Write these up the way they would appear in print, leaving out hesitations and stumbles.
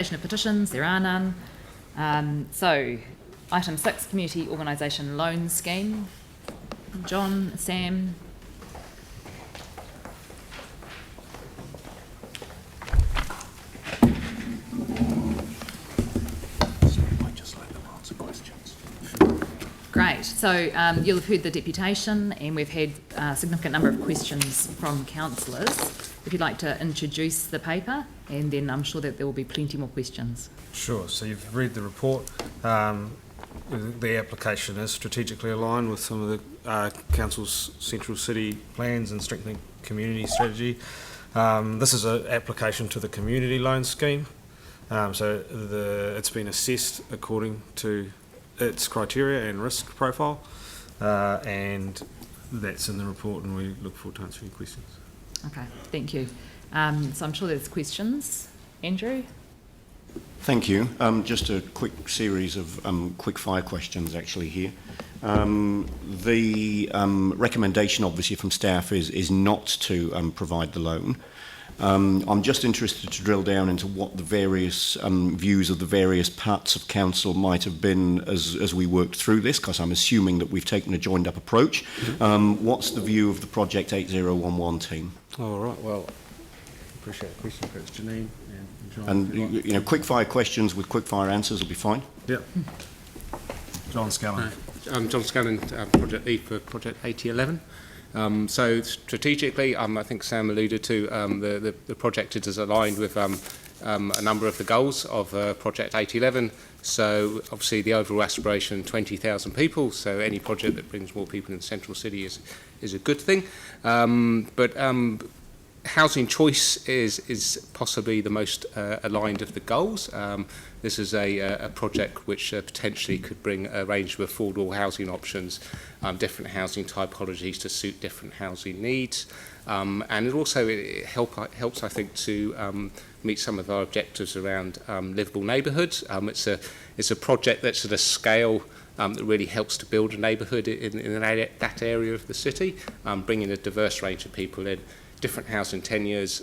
Of petitions, there are none. So, item 6, Community Organisation Loan Scheme. John, Sam. I'd just let them answer questions. Great. So you'll have heard the deputation, and we've had a significant number of questions from councillors. If you'd like to introduce the paper, and then I'm sure that there will be plenty more questions. Sure. So you've read the report. The application is strategically aligned with some of the council's central city plans and strengthening community strategy. This is an application to the community loan scheme. So it's been assessed according to its criteria and risk profile, and that's in the report, and we look forward to answering your questions. Okay, thank you. So I'm sure there's questions. Andrew? Thank you. Just a quick series of quick fire questions actually here. The recommendation obviously from staff is not to provide the loan. I'm just interested to drill down into what the various views of the various parts of council might have been as we worked through this, because I'm assuming that we've taken a joined up approach. What's the view of the Project 8011 team? All right. Well, appreciate the question. It's Janine and John. And you know, quick fire questions with quick fire answers will be fine. Yep. John Scallon. I'm John Scallon, Project Lead for Project 8011. So strategically, I think Sam alluded to the project is aligned with a number of the goals of Project 8011. So obviously the overall aspiration, 20,000 people. So any project that brings more people in Central City is a good thing. But housing choice is possibly the most aligned of the goals. This is a project which potentially could bring a range of affordable housing options, different housing typologies to suit different housing needs, and it helps, I think, to meet some of our objectives around livable neighbourhoods. It's a project that's at a scale that really helps to build a neighbourhood in that area of the city, bringing a diverse range of people in, different housing tenures,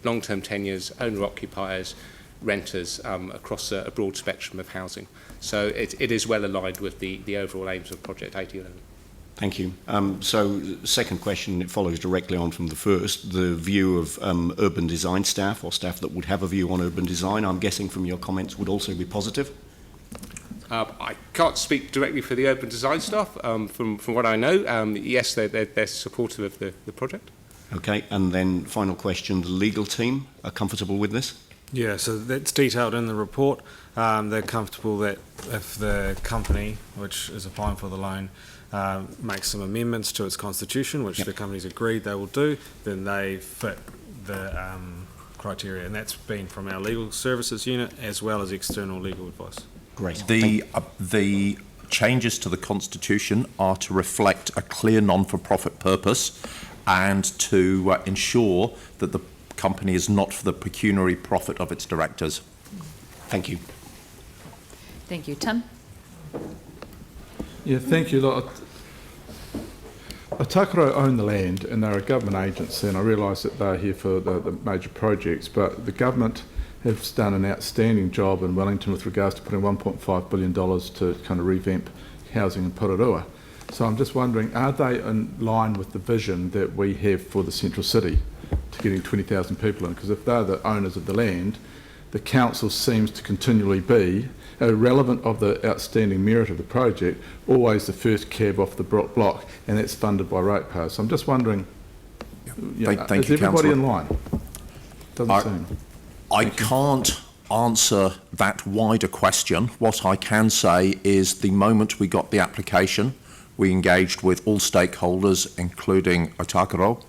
long-term tenures, owner-occupiers, renters, across a broad spectrum of housing. So it is well aligned with the overall aims of Project 8011. Thank you. So second question, it follows directly on from the first, the view of urban design staff, or staff that would have a view on urban design, I'm guessing from your comments would also be positive? I can't speak directly for the urban design staff. From what I know, yes, they're supportive of the project. Okay, and then final question, the legal team are comfortable with this? Yeah, so that's detailed in the report. They're comfortable that if the company, which is applying for the loan, makes some amendments to its constitution, which the company's agreed they will do, then they fit the criteria, and that's been from our legal services unit as well as external legal advice. Great. The changes to the constitution are to reflect a clear non-for-profit purpose and to ensure that the company is not for the pecuniary profit of its directors. Thank you. Thank you. Tim? Yeah, thank you. Look, Aotearoa own the land and they're a government agency, and I realise that they're here for the major projects, but the government has done an outstanding job in Wellington with regards to putting $1.5 billion to kind of revamp housing in Porirua. So I'm just wondering, are they in line with the vision that we have for the central city to getting 20,000 people in? Because if they're the owners of the land, the council seems to continually be, irrelevant of the outstanding merit of the project, always the first cab off the block, and that's funded by ratepayers. So I'm just wondering, is everybody in line? Doesn't seem. I can't answer that wider question. What I can say is the moment we got the application, we engaged with all stakeholders, including Aotearoa,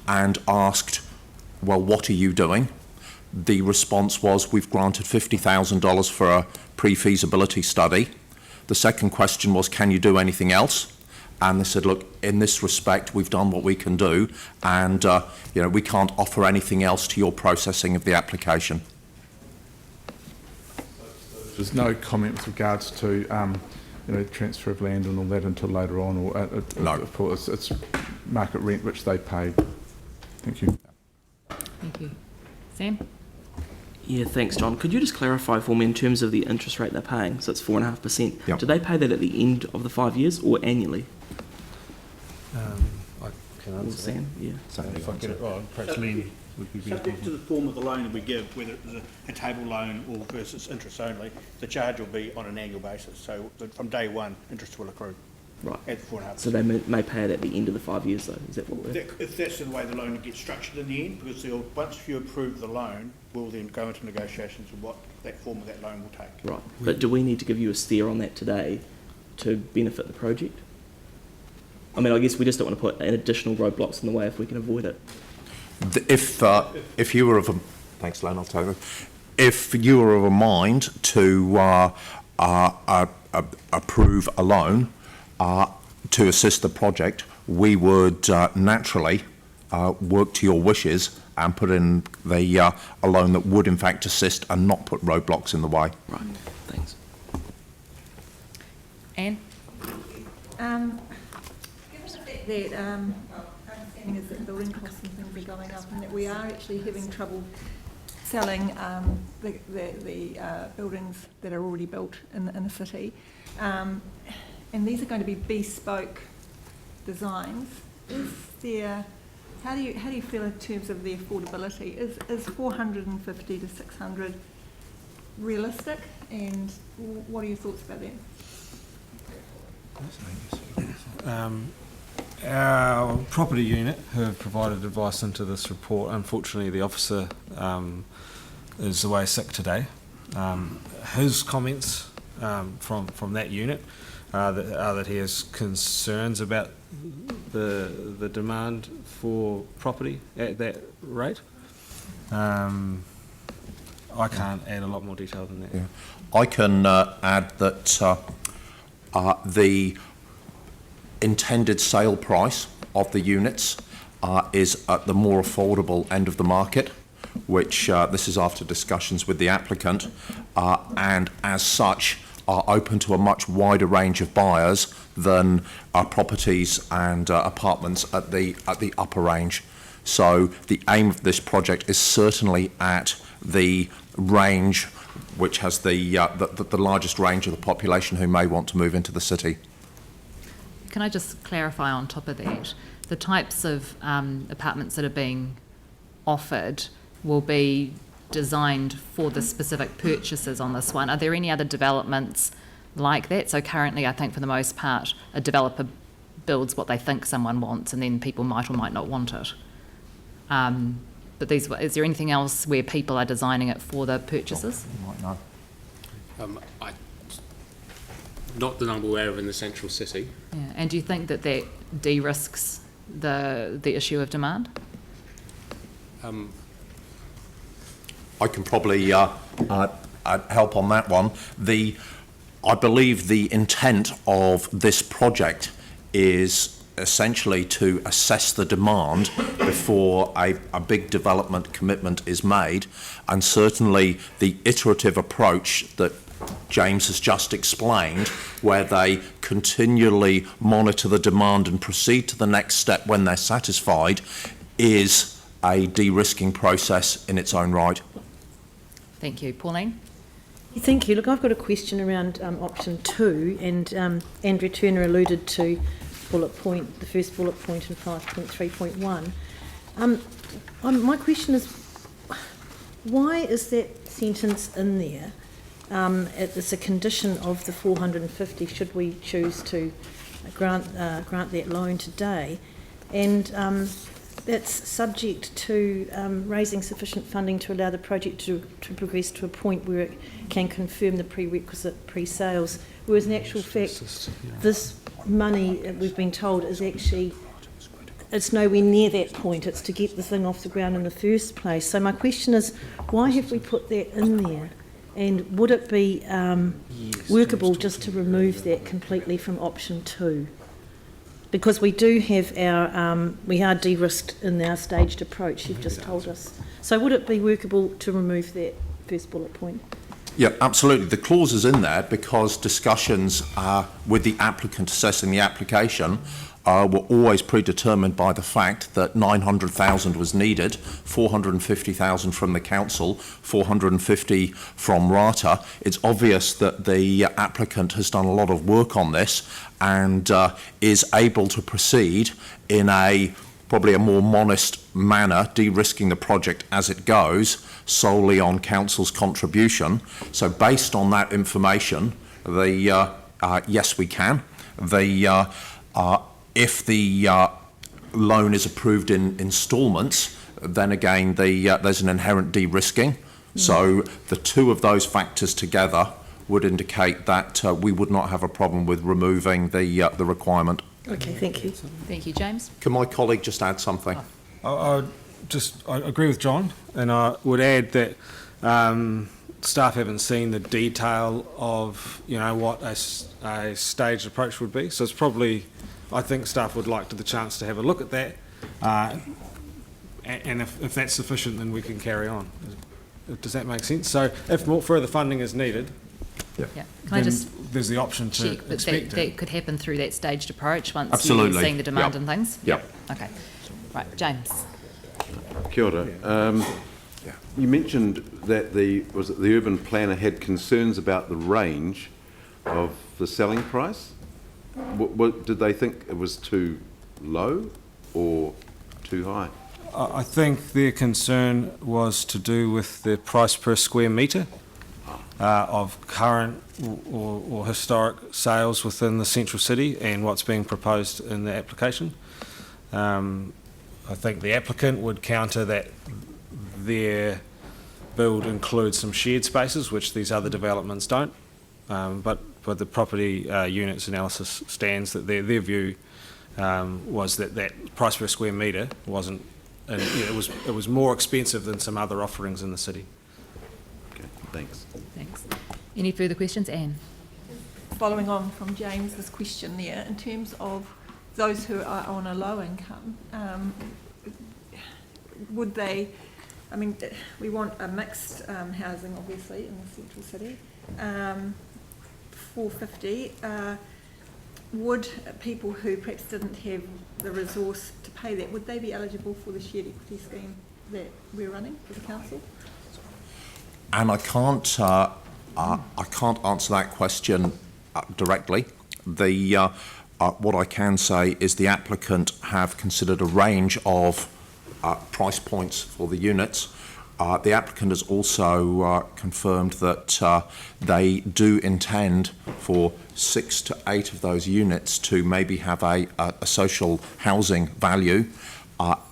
and asked, well, what are you doing? The response was, we've granted $50,000 for a pre-feasibility study. The second question was, can you do anything else? And they said, look, in this respect, we've done what we can do, and we can't offer anything else to your processing of the application. There's no comment with regards to transfer of land and all that until later on, or no. It's market rent which they pay. Thank you. Thank you. Sam? Yeah, thanks, John. Could you just clarify for me in terms of the interest rate they're paying? So it's 4.5%. Yep. Do they pay that at the end of the 5 years or annually? I can Or answer that. Sam? Yeah. If I get it right, perhaps Len would be better. Subject to the form of the loan that we give, whether it's a table loan or versus interest only, the charge will be on an annual basis. So from day one, interest will accrue Right. at the 4.5%. So they may pay it at the end of the 5 years, though. Is that what we're... If that's the way the loan gets structured in the end, because once you approve the loan, we'll then go into negotiations of what that form of that loan will take. Right. But do we need to give you a steer on that today to benefit the project? I mean, I guess we just don't want to put additional roadblocks in the way if we can avoid it. If you were of a, thanks, Len, I'll tell you. If you were of a mind to approve a loan to assist the project, we would naturally work to your wishes and put in a loan that would in fact assist and not put roadblocks in the way. Right. Thanks. Anne? Given the fact that understanding is that building costs and things are going up and that we are actually having trouble selling the buildings that are already built in the city, and these are going to be bespoke designs, how do you feel in terms of the affordability? Is 450 to 600 realistic, and what are your thoughts about that? Our property unit have provided advice into this report. Unfortunately, the officer is away sick today. His comments from that unit are that he has concerns about the demand for property at that rate. I can't add a lot more detail than that. Yeah. I can add that the intended sale price of the units is at the more affordable end of the market, which this is after discussions with the applicant, and as such are open to a much wider range of buyers than properties and apartments at the upper range. So the aim of this project is certainly at the range which has the largest range of the population who may want to move into the city. Can I just clarify on top of that? The types of apartments that are being offered will be designed for the specific purchases on this one. Are there any other developments like that? So currently, I think for the most part, a developer builds what they think someone wants, and then people might or might not want it. But is there anything else where people are designing it for the purchases? You might know. Not that I'm aware of in the central city. Yeah. And do you think that de-risks the issue of demand? I can probably help on that one. I believe the intent of this project is essentially to assess the demand before a big development commitment is made, and certainly the iterative approach that James has just explained, where they continually monitor the demand and proceed to the next step when they're satisfied, is a de-risking process in its own right. Thank you. Pauline? Thank you. Look, I've got a question around option 2, and Andrew Turner alluded to the first bullet point in 5.3.1. My question is, why is that sentence in there? It's a condition of the 450 should we choose to grant that loan today, and that's subject to raising sufficient funding to allow the project to progress to a point where it can confirm the prerequisite pre-sales, whereas in actual fact this money, we've been told, is actually, it's nowhere near that point. It's to get the thing off the ground in the first place. So my question is, why have we put that in there? And would it be workable just to remove that completely from option 2? Because we do have we are de-risked in our staged approach, you've just told us. So would it be workable to remove that first bullet point? Yeah, absolutely. The clause is in there because discussions with the applicant assessing the application were always predetermined by the fact that 900,000 was needed, 450,000 from the council, 450 from RATA. It's obvious that the applicant has done a lot of work on this and is able to proceed in probably a more modest manner, de-risking the project as it goes, solely on council's contribution. So based on that information, yes, we can. If the loan is approved in instalments, then again there's an inherent de-risking. So the two of those factors together would indicate that we would not have a problem with removing the requirement. Okay, thank you. Thank you, James. Can my colleague just add something? I agree with John, and I would add that staff haven't seen the detail of what a staged approach would be. So it's probably, I think staff would like the chance to have a look at that, and if that's sufficient, then we can carry on. Does that make sense? So if more further funding is needed, Yeah. Can I just there's the option to check that expect that could happen through that staged approach once Absolutely. you're seeing the demand Yep. and things? Yep. Okay. Right, James. Kia ora. You mentioned that the urban planner had concerns about the range of the selling price. Did they think it was too low or too high? I think their concern was to do with the price per square metre of current or historic sales within the central city and what's being proposed in the application. I think the applicant would counter that their build includes some shared spaces, which these other developments don't. But the property units analysis stands that their view was that price per square metre wasn't, it was more expensive than some other offerings in the city. Okay, thanks. Thanks. Any further questions, Anne? Following on from James's question there, in terms of those who are on a low income, would they, I mean, we want a mixed housing, obviously, in the central city. 450, would people who perhaps didn't have the resource to pay that, would they be eligible for the shared equity scheme that we're running for the council? And I can't answer that question directly. What I can say is the applicant have considered a range of price points for the units. The applicant has also confirmed that they do intend for 6 to 8 of those units to maybe have a social housing value.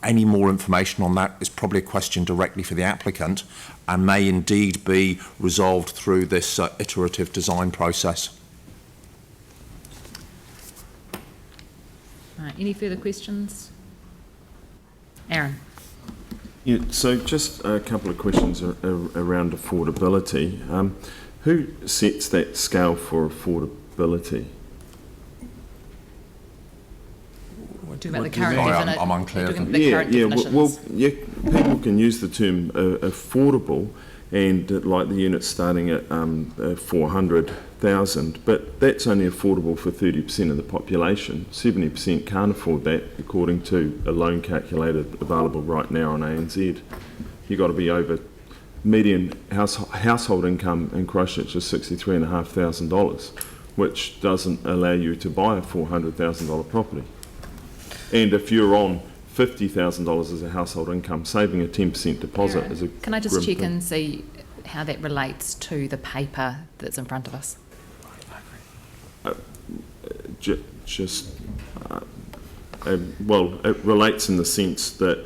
Any more information on that is probably a question directly for the applicant and may indeed be resolved through this iterative design process. Right, any further questions? Aaron. Yeah, so just a couple of questions around affordability. Who sets that scale for affordability? We're talking about the current definition. I'm unclear. People can use the term affordable, and like the units starting at 400,000, but that's only affordable for 30% of the population. 70% can't afford that, according to a loan calculator available right now on ANZ. You've got to be over median household income in Christchurch is $63,500, which doesn't allow you to buy a $400,000 property. And if you're on $50,000 as a household income, saving a 10% deposit Aaron, is a can I just grim check thing. and see how that relates to the paper that's in front of us? Well, it relates in the sense that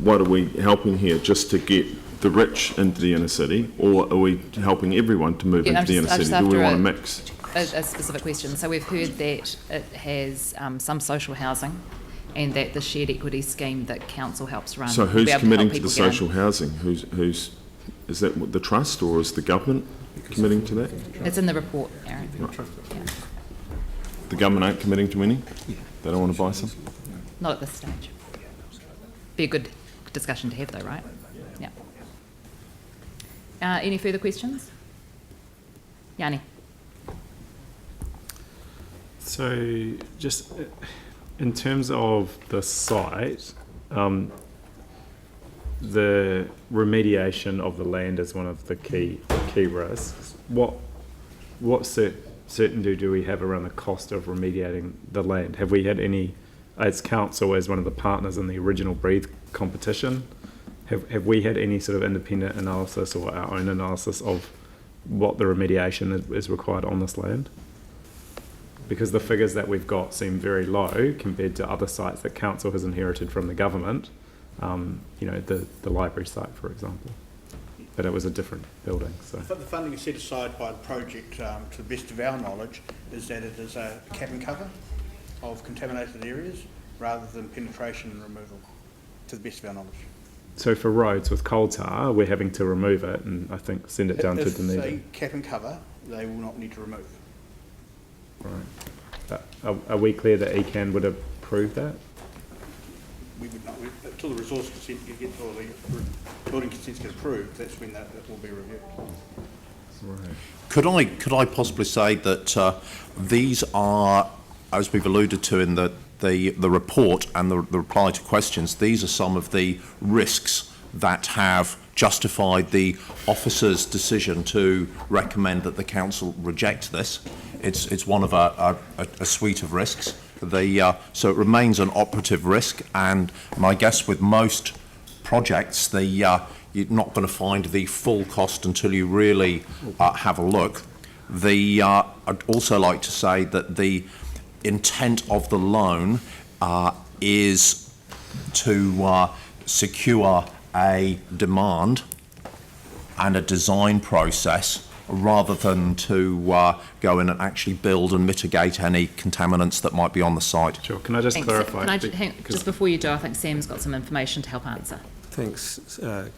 what are we helping here? Just to get the rich into the inner city, or are we helping everyone to move into the inner city? Do we want to mix? A specific question. So we've heard that it has some social housing and that the shared equity scheme that council helps run. So will be who's able committing help to the people get in. social housing? Who's is that the trust, or is the government committing to that? It's in the report, Aaron. Right. Yeah. The government ain't committing to any? They don't want to buy some? Not at this stage. Be a good discussion to have though, right? Yeah. Any further questions? Yanni. So, just in terms of the site, the remediation of the land is one of the key risks. What certainty do we have around the cost of remediating the land? Have we had any, as council, as one of the partners in the original Breathe competition, have we had any sort of independent analysis or our own analysis of what the remediation is required on this land? Because the figures that we've got seem very low compared to other sites that council has inherited from the government. The library site, for example, but it was a different building. So the funding set aside by the project, to the best of our knowledge, is that it is a cap and cover of contaminated areas rather than penetration and removal, to the best of our knowledge. So for roads with coal tar, we're having to remove it and I think send it down to Dunedin. If they cap and cover, they will not need to remove. Right. Are we clear that ECAN would approve that? We would not, until the resource consent gets, or the building consents get approved, that's when that will be reviewed. Right. Could I possibly say that these are, as we've alluded to in the report and the reply to questions, these are some of the risks that have justified the officer's decision to recommend that the council reject this. It's one of a suite of risks. So it remains an operative risk, and my guess with most projects, you're not going to find the full cost until you really have a look. I'd also like to say that the intent of the loan is to secure a demand and a design process rather than to go in and actually build and mitigate any contaminants that might be on the site. Sure. Can I just clarify? Just before you do, I think Sam's got some information to help answer. Thanks,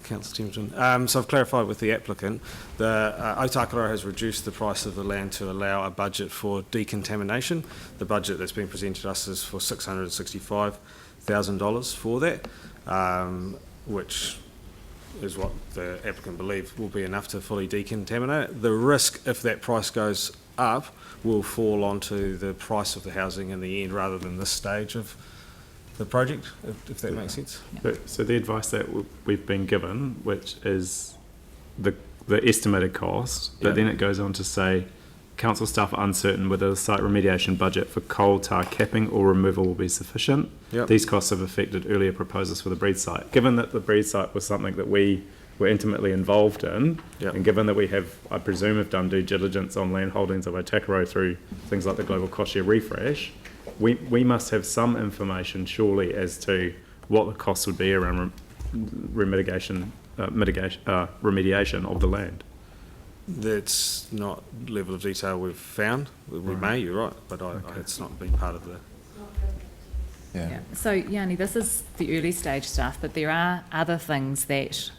Councillor Timmerton. So I've clarified with the applicant. The Otakaro has reduced the price of the land to allow a budget for decontamination. The budget that's been presented to us is for $665,000 for that, which is what the applicant believes will be enough to fully decontaminate. The risk, if that price goes up, will fall onto the price of the housing in the end rather than this stage of the project, if that makes sense. So the advice that we've been given, which is the estimated cost, but then it goes on to say, council staff are uncertain whether the site remediation budget for coal tar capping or removal will be sufficient. These costs have affected earlier proposals for the Breed site. Given that the Breed site was something that we were intimately involved in, and given that we have, I presume, have done due diligence on land holdings of Otakaro through things like the Global Cost Share Refresh, we must have some information, surely, as to what the costs would be around remediation of the land. That's not level of detail we've found. We may, you're right, but it's not been part of the... Yeah. So, Yanni, this is the early stage stuff, but there are other things that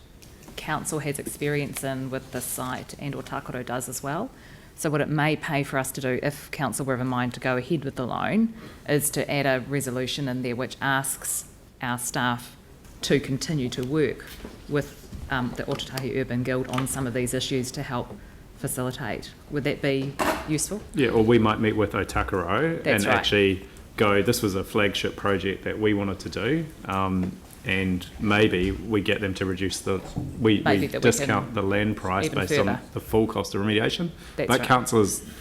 council has experience in with this site, and Otakaro does as well. So what it may pay for us to do, if council were of a mind to go ahead with the loan, is to add a resolution in there which asks our staff to continue to work with the Ōtautahi Urban Guild on some of these issues to help facilitate. Would that be useful? Yeah, or we might meet with Otakaro and right. actually go, this was a flagship project that we wanted to do, and maybe we get them to reduce we discount the land price based on the full cost of remediation. That's but right.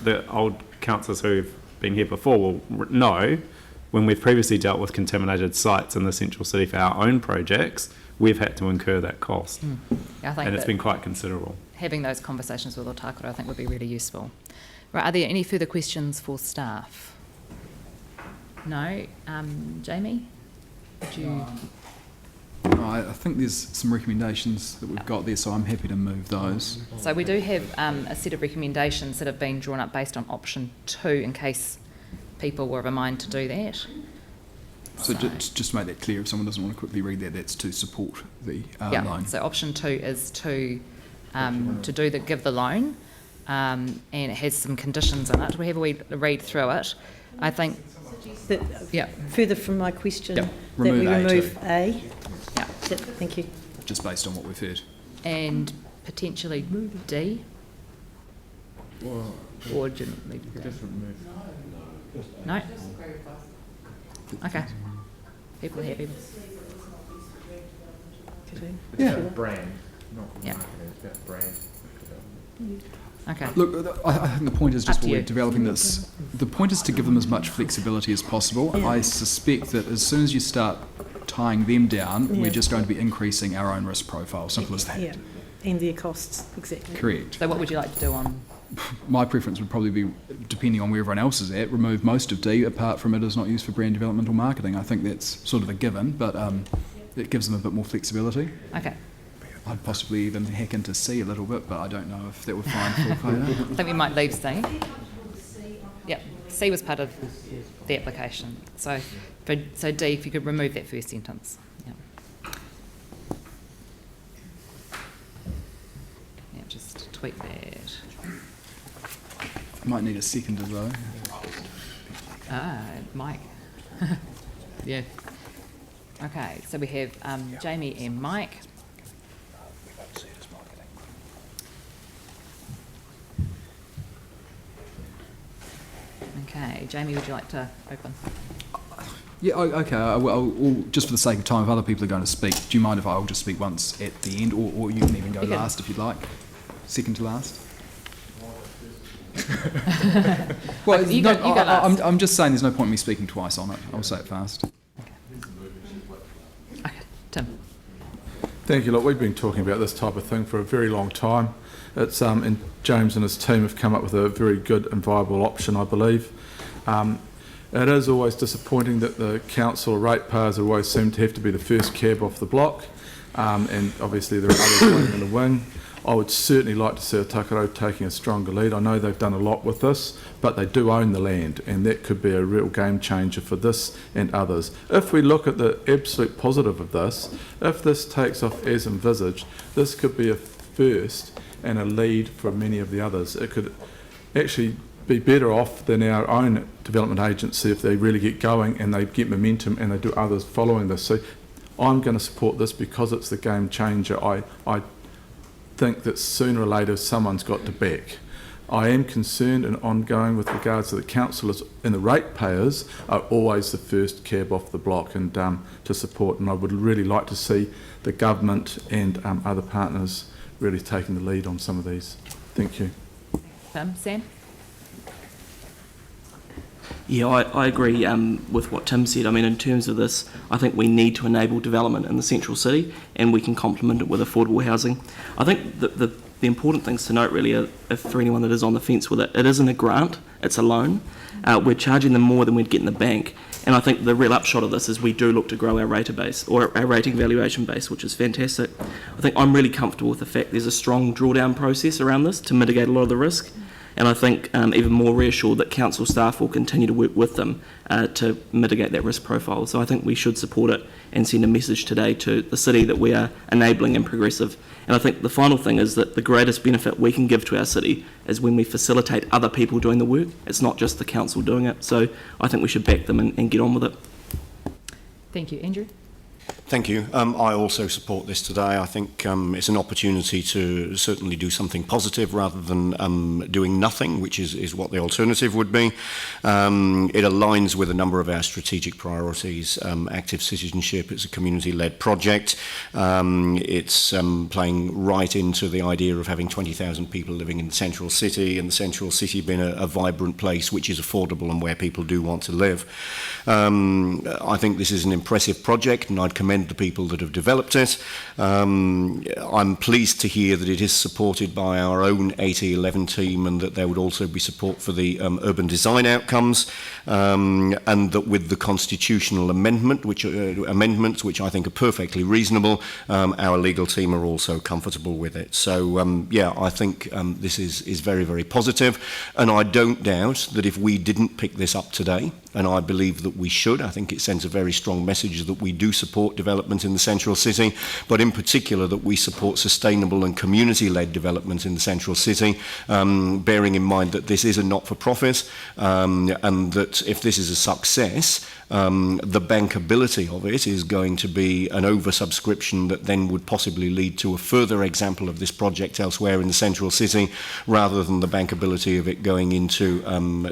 the old councillors who've been here before will know, when we've previously dealt with contaminated sites in the central city for our own projects, we've had to incur that cost. I think and it's been quite considerable. Having those conversations with Otakaro, I think, would be really useful. Right, are there any further questions for staff? No? Jamie? Would you... I think there's some recommendations that we've got there, so I'm happy to move those. So we do have a set of recommendations that have been drawn up based on option 2, in case people were of a mind to do that. So just to make that clear, if someone doesn't want to quickly read that, that's to support the loan. So option 2 is to give the loan, and it has some conditions in it. We have a read through it. I think further from my question, that remove we remove A. Yeah. Thank you. Just based on what we've heard. And potentially D. Well, or didn't leave different move. No? Okay. People are happy. Yeah. Brand, not Yeah. marketing, it's about brand. Okay. Look, I think the point is just Up to when we're you. developing this, the point is to give them as much flexibility as possible. Yeah. I suspect that as soon as you start tying them down, Yeah. we're just going to be increasing our own risk profile. Simple as that. Yeah, and their costs, exactly. Correct. So what would you like to do on? My preference would probably be, depending on where everyone else is at, remove most of D, apart from it is not used for brand development or marketing. I think that's sort of a given, but it gives them a bit more flexibility. Okay. I'd possibly even hack into C a little bit, but I don't know if that would find full failure. I think we might leave C. Yep, C was part of the application. So D, if you could remove that first sentence. Yep. Yeah, just tweak that. I might need a seconder though. Mike. Yeah. Okay, so we have Jamie and Mike. Okay, Jamie, would you like to open? Yeah, okay. I'll, just for the sake of time, if other people are going to speak, do you mind if I'll just speak once at the end, or you can even go You can. last if you'd like? Second to last? Well, You go last. I'm just saying there's no point in me speaking twice on it. I'll say it fast. Okay, Tim. Thank you. Look, we've been talking about this type of thing for a very long time. It's and James and his team have come up with a very good and viable option, I believe. It is always disappointing that the council ratepayers always seem to have to be the first cab off the block, and obviously there are others waiting in the wing. I would certainly like to see Otakaro taking a stronger lead. I know they've done a lot with this, but they do own the land, and that could be a real game changer for this and others. If we look at the absolute positive of this, if this takes off as envisaged, this could be a first and a lead for many of the others. It could actually be better off than our own development agency if they really get going and they get momentum and they do others following this. So I'm going to support this because it's the game changer. I think that sooner or later someone's got to back. I am concerned and ongoing with regards to the councillors and the ratepayers are always the first cab off the block and to support, and I would really like to see the government and other partners really taking the lead on some of these. Thank you. Sam? Yeah, I agree with what Tim said. I mean, in terms of this, I think we need to enable development in the central city, and we can complement it with affordable housing. I think the important things to note really are, if for anyone that is on the fence with it, it isn't a grant, it's a loan. We're charging them more than we'd get in the bank. And I think the real upshot of this is we do look to grow our rater base, or our rating valuation base, which is fantastic. I think I'm really comfortable with the fact there's a strong drawdown process around this to mitigate a lot of the risk. And I think even more reassured that council staff will continue to work with them to mitigate that risk profile. So I think we should support it and send a message today to the city that we are enabling and progressive. And I think the final thing is that the greatest benefit we can give to our city is when we facilitate other people doing the work. It's not just the council doing it. So I think we should back them and get on with it. Thank you. Andrew? Thank you. I also support this today. I think it's an opportunity to certainly do something positive rather than doing nothing, which is what the alternative would be. It aligns with a number of our strategic priorities. Active citizenship, it's a community-led project. It's playing right into the idea of having 20,000 people living in the central city, and the central city being a vibrant place which is affordable and where people do want to live. I think this is an impressive project, and I'd commend the people that have developed it. I'm pleased to hear that it is supported by our own AT11 team, and that there would also be support for the urban design outcomes, and that with the constitutional amendments, which I think are perfectly reasonable, our legal team are also comfortable with it. So yeah, I think this is very, very positive, and I don't doubt that if we didn't pick this up today, and I believe that we should. I think it sends a very strong message that we do support development in the central city, but in particular that we support sustainable and community-led development in the central city, bearing in mind that this is a not-for-profit, and that if this is a success, the bankability of it is going to be an oversubscription that then would possibly lead to a further example of this project elsewhere in the central city, rather than the bankability of it going into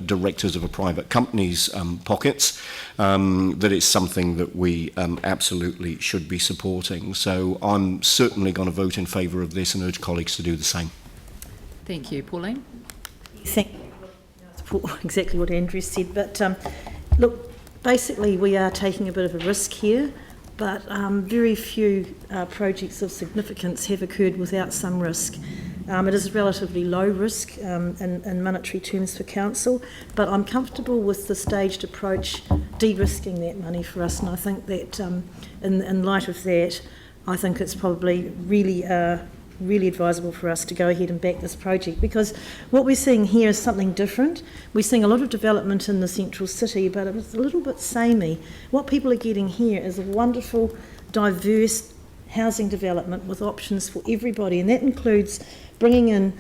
directors of a private company's pockets. That it's something that we absolutely should be supporting. So I'm certainly going to vote in favour of this and urge colleagues to do the same. Thank you. Pauline? Thank you. Support exactly what Andrew said, but look, basically we are taking a bit of a risk here, but very few projects of significance have occurred without some risk. It is relatively low risk in monetary terms for council, but I'm comfortable with the staged approach de-risking that money for us, and I think that in light of that, I think it's probably really advisable for us to go ahead and back this project, because what we're seeing here is something different. We're seeing a lot of development in the central city, but it was a little bit samey. What people are getting here is a wonderful, diverse housing development with options for everybody, and that includes bringing in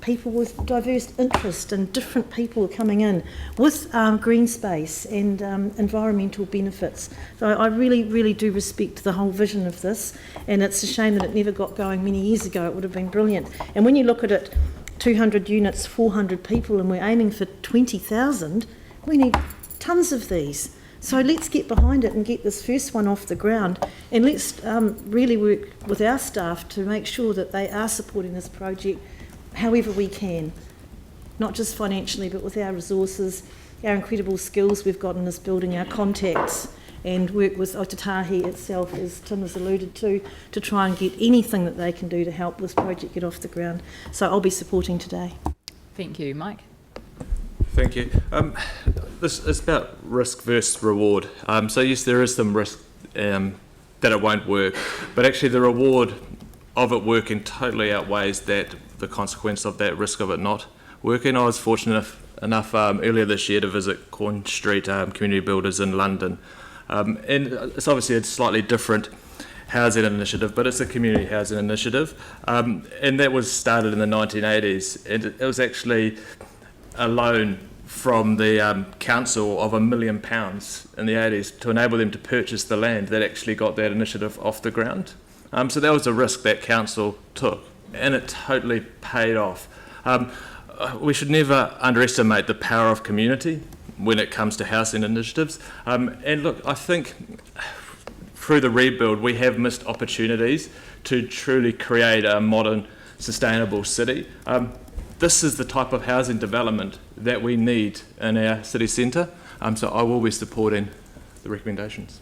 people with diverse interest, and different people coming in with green space and environmental benefits. So I really do respect the whole vision of this, and it's a shame that it never got going many years ago. It would have been brilliant. And when you look at it, 200 units, 400 people, and we're aiming for 20,000, we need tons of these. So let's get behind it and get this first one off the ground, and let's really work with our staff to make sure that they are supporting this project however we can, not just financially, but with our resources, our incredible skills we've got in this building, our contacts, and work with Otatahi itself, as Tim has alluded to try and get anything that they can do to help this project get off the ground. So I'll be supporting today. Thank you. Mike? Thank you. This is about risk versus reward. So yes, there is some risk that it won't work, but actually the reward of it working totally outweighs the consequence of that risk of it not working. I was fortunate enough earlier this year to visit Corn Street Community Builders in London, and it's obviously a slightly different housing initiative, but it's a community housing initiative, and that was started in the 1980s, and it was actually a loan from the council of £1 million in the 80s to enable them to purchase the land that actually got that initiative off the ground. So that was a risk that council took, and it totally paid off. We should never underestimate the power of community when it comes to housing initiatives. And look, I think through the rebuild we have missed opportunities to truly create a modern, sustainable city. This is the type of housing development that we need in our city centre, so I will be supporting the recommendations.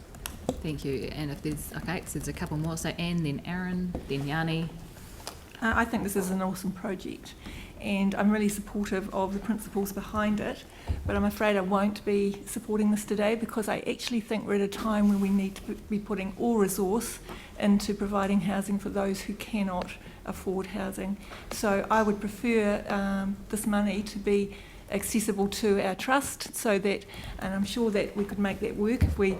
Thank you. And if there's, okay, so there's a couple more. So Anne, then Aaron, then Yanni. I think this is an awesome project, and I'm really supportive of the principles behind it, but I'm afraid I won't be supporting this today, because I actually think we're at a time when we need to be putting all resource into providing housing for those who cannot afford housing. So I would prefer this money to be accessible to our trust, so that, and I'm sure that we could make that work if we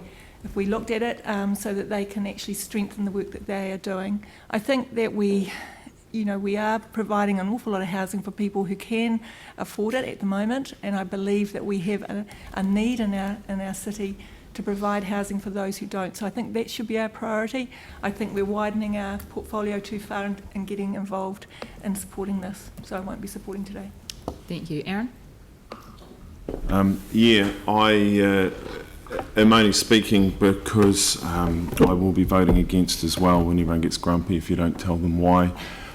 looked at it, so that they can actually strengthen the work that they are doing. I think that we are providing an awful lot of housing for people who can afford it at the moment, and I believe that we have a need in our city to provide housing for those who don't. So I think that should be our priority. I think we're widening our portfolio too far and getting involved in supporting this. So I won't be supporting today. Thank you. Aaron? I am only speaking because I will be voting against as well when everyone gets grumpy if you don't tell them why.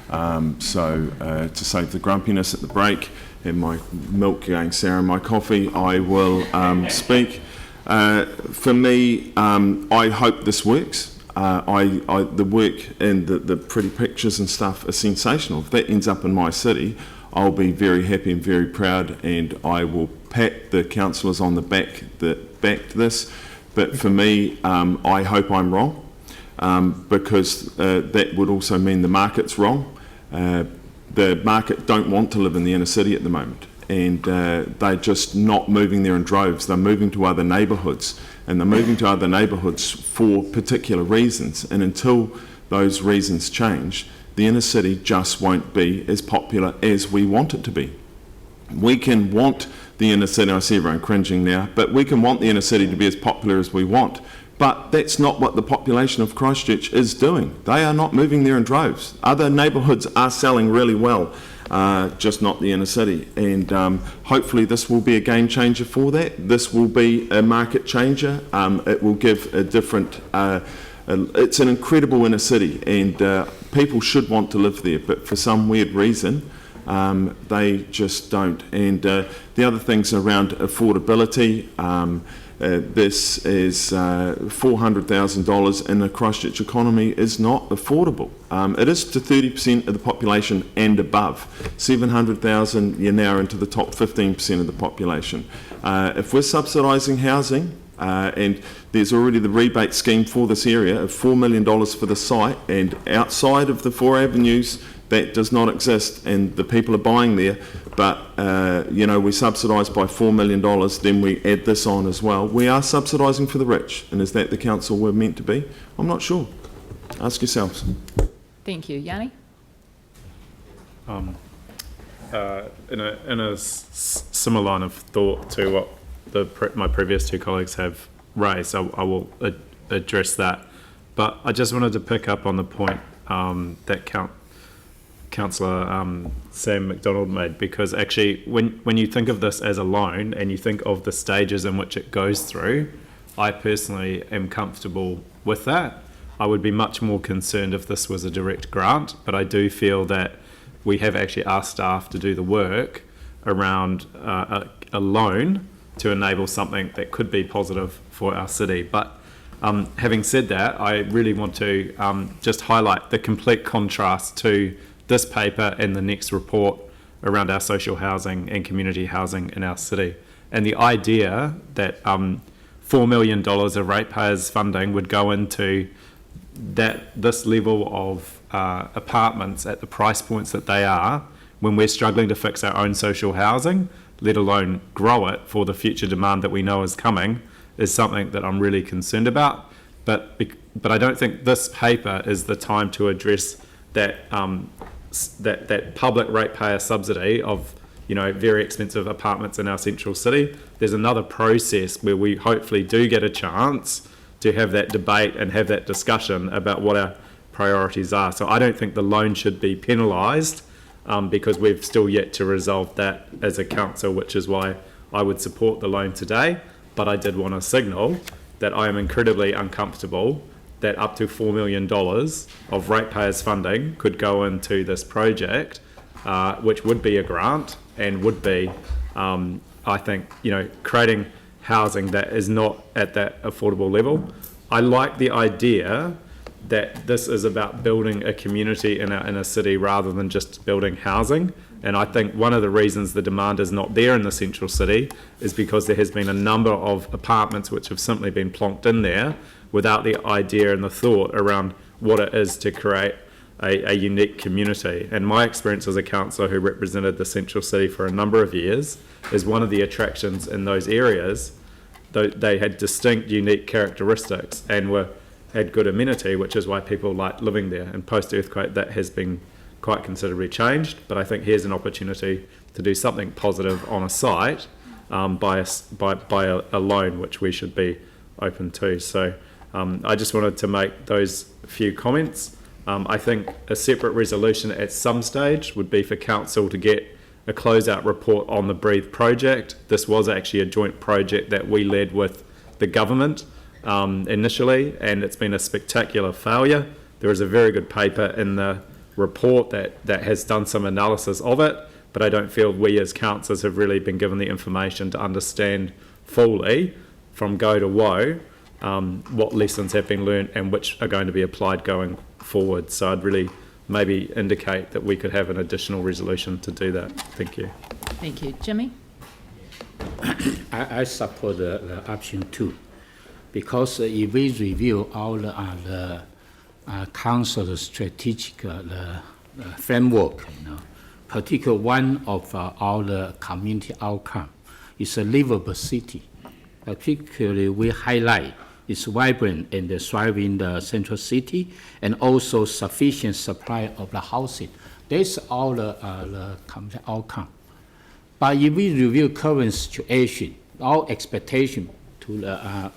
To save the grumpiness at the break and my milk going sour in my coffee, I will speak. For me, I hope this works. The work and the pretty pictures and stuff are sensational. If that ends up in my city, I'll be very happy and very proud, and I will pat the councillors on the back that backed this. But for me, I hope I'm wrong, because that would also mean the market's wrong. The market don't want to live in the inner city at the moment, and they're just not moving there in droves. They're moving to other neighbourhoods, and they're moving to other neighbourhoods for particular reasons. And until those reasons change, the inner city just won't be as popular as we want it to be. We can want the inner city, I see everyone cringing now, but we can want the inner city to be as popular as we want. But that's not what the population of Christchurch is doing. They are not moving there in droves. Other neighbourhoods are selling really well, just not the inner city. And hopefully this will be a game changer for that. This will be a market changer. It will give a different... it's an incredible inner city, and people should want to live there, but for some weird reason, they just don't. And the other things around affordability, this is $400,000 in the Christchurch economy is not affordable. It is to 30% of the population and above. 700,000, you're now into the top 15% of the population. If we're subsidising housing, and there's already the rebate scheme for this area of $4 million for the site, and outside of the 4 avenues, that does not exist, and the people are buying there, but we subsidise by $4 million, then we add this on as well. We are subsidising for the rich, and is that the council we're meant to be? I'm not sure. Ask yourselves. Thank you. Yanni? In a similar line of thought to what my previous two colleagues have raised, I will address that. But I just wanted to pick up on the point that Councillor Sam McDonald made, because actually when you think of this as a loan and you think of the stages in which it goes through, I personally am comfortable with that. I would be much more concerned if this was a direct grant, but I do feel that we have actually asked staff to do the work around a loan to enable something that could be positive for our city. But having said that, I really want to just highlight the complete contrast to this paper and the next report around our social housing and community housing in our city. And the idea that $4 million of ratepayers funding would go into this level of apartments at the price points that they are, when we're struggling to fix our own social housing, let alone grow it for the future demand that we know is coming, is something that I'm really concerned about. But I don't think this paper is the time to address that public ratepayer subsidy of very expensive apartments in our central city. There's another process where we hopefully do get a chance to have that debate and have that discussion about what our priorities are. So I don't think the loan should be penalised because we've still yet to resolve that as a council, which is why I would support the loan today. But I did want to signal that I am incredibly uncomfortable that up to $4 million of ratepayers funding could go into this project, which would be a grant and would be, I think, creating housing that is not at that affordable level. I like the idea that this is about building a community in a city rather than just building housing. And I think one of the reasons the demand is not there in the central city is because there has been a number of apartments which have simply been plonked in there without the idea and the thought around what it is to create a unique community. And my experience as a councillor who represented the central city for a number of years is one of the attractions in those areas, they had distinct, unique characteristics and had good amenity, which is why people like living there. And post-earthquake, that has been quite considerably changed, but I think here's an opportunity to do something positive on a site by a loan, which we should be open to. So I just wanted to make those few comments. I think a separate resolution at some stage would be for council to get a closeout report on the Breathe project. This was actually a joint project that we led with the government initially, and it's been a spectacular failure. There is a very good paper in the report that has done some analysis of it, but I don't feel we as councillors have really been given the information to understand fully from go to woe what lessons have been learned and which are going to be applied going forward. So I'd really maybe indicate that we could have an additional resolution to do that. Thank you. Thank you. Jimmy? I support the option 2 because if we review all the council's strategic framework, particularly one of our community outcome is a livable city. Particularly, we highlight its vibrant and thriving central city, and also sufficient supply of the housing. That's all the community outcome. But if we review current situation, our expectation to the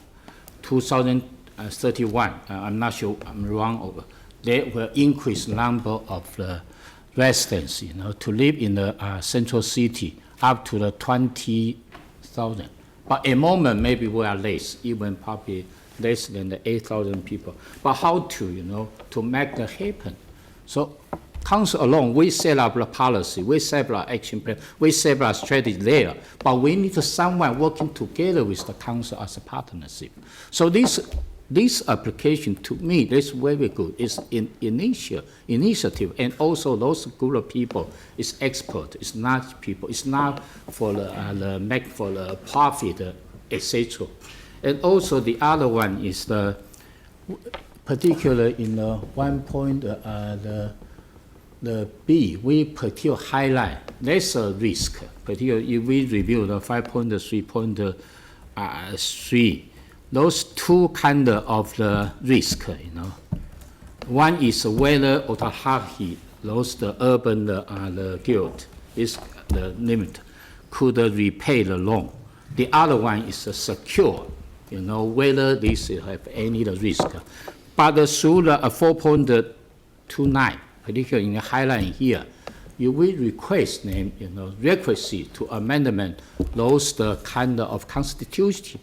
2031, I'm not sure I'm wrong, there will increase number of the residents, to live in the central city up to the 20,000. But at the moment, maybe we are less, even probably less than the 8,000 people. But how to, to make that happen? So council alone, we set up the policy, we set up the action plan, we set up a strategy there, but we need someone working together with the council as a partnership. So this application, to me, is very good. It's initiative, and also those group of people is expert. It's not people. It's not for the profit, etc. And also the other one is particularly in the 1 point, the B, we particularly highlight there's a risk. Particularly if we review the 5.3.3. Those two kind of the risk, One is whether autarky, the urban the guild is the limit, could repay the loan. The other one is secure, whether this have any risk. But through the 4.29, particularly in the highlight here, you will request them, requisite to amendment those the kind of constitution.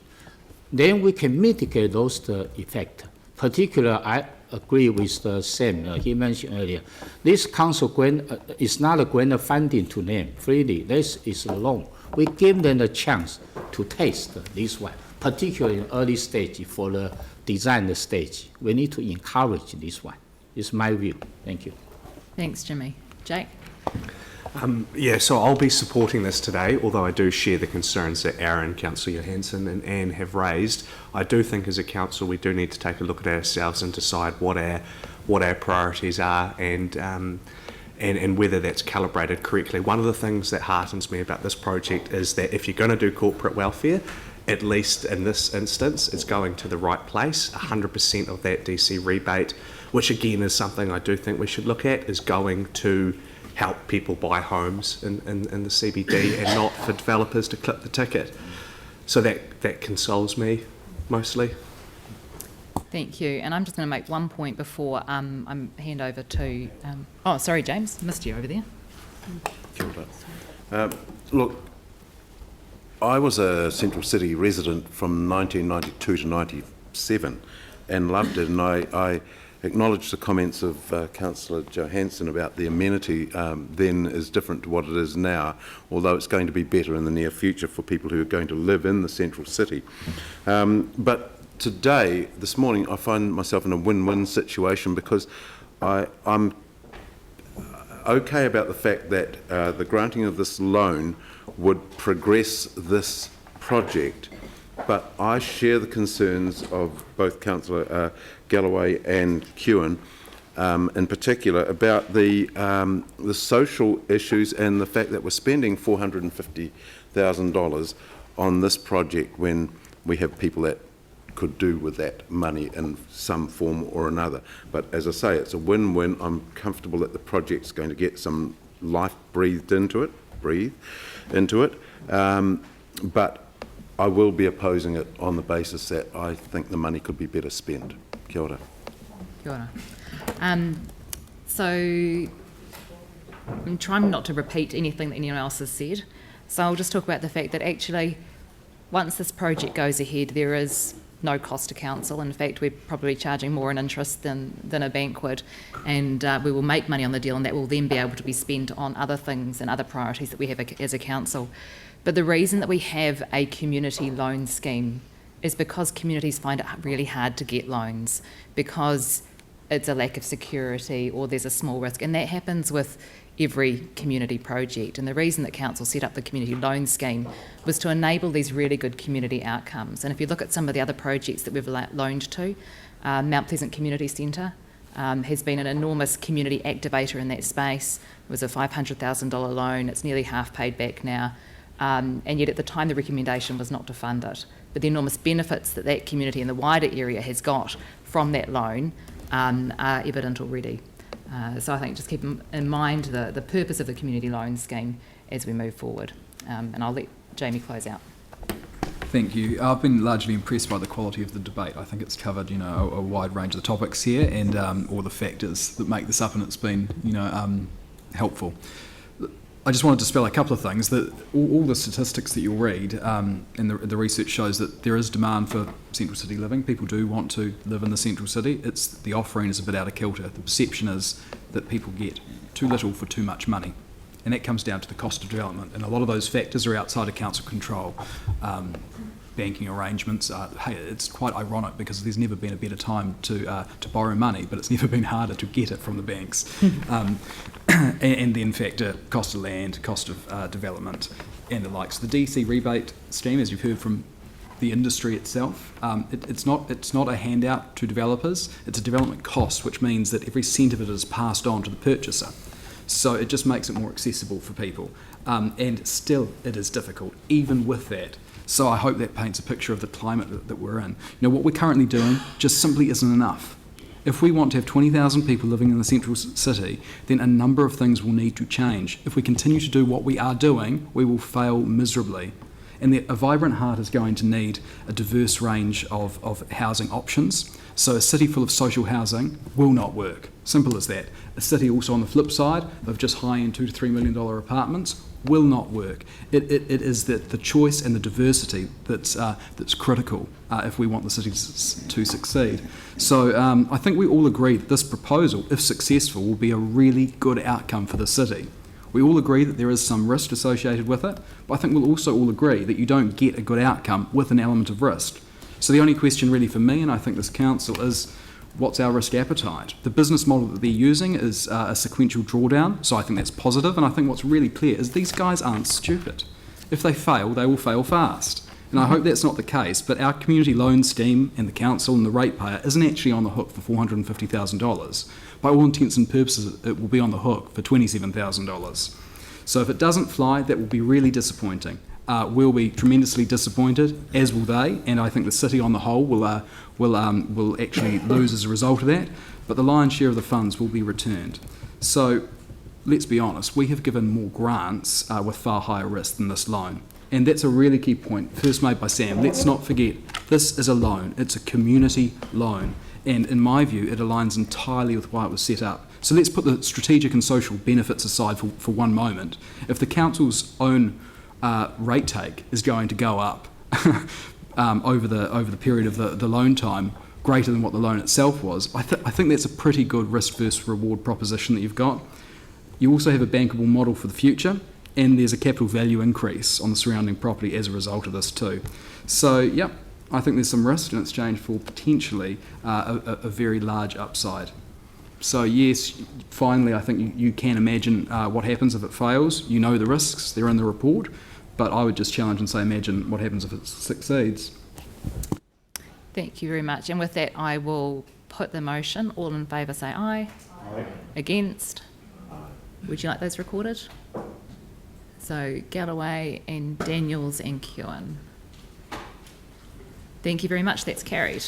Then we can mitigate those effect. Particularly, I agree with Sam. He mentioned earlier, this council grant is not a grant funding to them freely. This is a loan. We give them the chance to taste this one, particularly in early stage for the design stage. We need to encourage this one. It's my view. Thank you. Thanks, Jimmy. Jake? So I'll be supporting this today, although I do share the concerns that Aaron, Councillor Johansson and Anne have raised. I do think as a council we do need to take a look at ourselves and decide what our priorities are and whether that's calibrated correctly. One of the things that heartens me about this project is that if you're going to do corporate welfare, at least in this instance, it's going to the right place. 100% of that DC rebate, which again is something I do think we should look at, is going to help people buy homes in the CBD and not for developers to clip the ticket. So that consoles me mostly. Thank you. And I'm just going to make one point before I hand over to... sorry, James. Missed you over there. Look, I was a Central City resident from 1992 to 97 and loved it, and I acknowledge the comments of Councillor Johansson about the amenity then is different to what it is now, although it's going to be better in the near future for people who are going to live in the central city. But today, this morning, I find myself in a win-win situation because I'm okay about the fact that the granting of this loan would progress this project, but I share the concerns of both Councillor Galloway and Kewen, in particular, about the social issues and the fact that we're spending $450,000 on this project when we have people that could do with that money in some form or another. But as I say, it's a win-win. I'm comfortable that the project's going to get some life breathed into it, but I will be opposing it on the basis that I think the money could be better spent. Kia ora. Kia ora. So I'm trying not to repeat anything that anyone else has said. So I'll just talk about the fact that actually once this project goes ahead, there is no cost to council. In fact, we're probably charging more in interest than a bank would, and we will make money on the deal, and that will then be able to be spent on other things and other priorities that we have as a council. But the reason that we have a community loan scheme is because communities find it really hard to get loans because it's a lack of security or there's a small risk, and that happens with every community project. And the reason that council set up the community loan scheme was to enable these really good community outcomes. And if you look at some of the other projects that we've loaned to, Mount Pleasant Community Centre, has been an enormous community activator in that space. It was a $500,000 loan. It's nearly half paid back now. And yet at the time the recommendation was not to fund it. But the enormous benefits that that community and the wider area has got from that loan are evident already. So I think just keep in mind the purpose of the community loan scheme as we move forward. And I'll let Jamie close out. Thank you. I've been largely impressed by the quality of the debate. I think it's covered, a wide range of the topics here and all the factors that make this up, and it's been, helpful. I just wanted to spell a couple of things. That all the statistics that you'll read and the research shows that there is demand for central city living. People do want to live in the central city. It's the offering is a bit out of kilter. The perception is that people get too little for too much money. And that comes down to the cost of development. And a lot of those factors are outside of council control. Banking arrangements, it's quite ironic because there's never been a better time to borrow money, but it's never been harder to get it from the banks. And then factor cost of land, cost of development, and the likes. The DC rebate scheme, as you've heard from the industry itself, it's not a handout to developers. It's a development cost, which means that every cent of it is passed on to the purchaser. So it just makes it more accessible for people. And still, it is difficult, even with that. So I hope that paints a picture of the climate that we're in. What we're currently doing just simply isn't enough. If we want to have 20,000 people living in the central city, then a number of things will need to change. If we continue to do what we are doing, we will fail miserably. And a vibrant heart is going to need a diverse range of housing options. So a city full of social housing will not work. Simple as that. A city also on the flip side of just high-end $2 to $3 million apartments will not work. It is the choice and the diversity that's critical if we want the city to succeed. So I think we all agree that this proposal, if successful, will be a really good outcome for the city. We all agree that there is some risk associated with it, but I think we'll also all agree that you don't get a good outcome with an element of risk. So the only question really for me, and I think this council, is what's our risk appetite? The business model that they're using is a sequential drawdown, so I think that's positive, and I think what's really clear is these guys aren't stupid. If they fail, they will fail fast. And I hope that's not the case, but our community loan scheme and the council and the ratepayer isn't actually on the hook for $450,000. By all intents and purposes, it will be on the hook for $27,000. So if it doesn't fly, that will be really disappointing. We'll be tremendously disappointed, as will they, and I think the city on the whole will actually lose as a result of that, but the lion's share of the funds will be returned. So let's be honest, we have given more grants with far higher risk than this loan. And that's a really key point, first made by Sam. Let's not forget, this is a loan. It's a community loan. And in my view, it aligns entirely with why it was set up. So let's put the strategic and social benefits aside for one moment. If the council's own rate take is going to go up over the period of the loan time, greater than what the loan itself was, I think that's a pretty good risk versus reward proposition that you've got. You also have a bankable model for the future, and there's a capital value increase on the surrounding property as a result of this too. So, yep, I think there's some risk in exchange for potentially a very large upside. So yes, finally, I think you can imagine what happens if it fails. You know the risks, they're in the report, but I would just challenge and say imagine what happens if it succeeds. Thank you very much. And with that, I will put the motion. All in favour say aye. Aye. Against? Would you like those recorded? So Galloway and Daniels and Keown. Thank you very much. That's carried.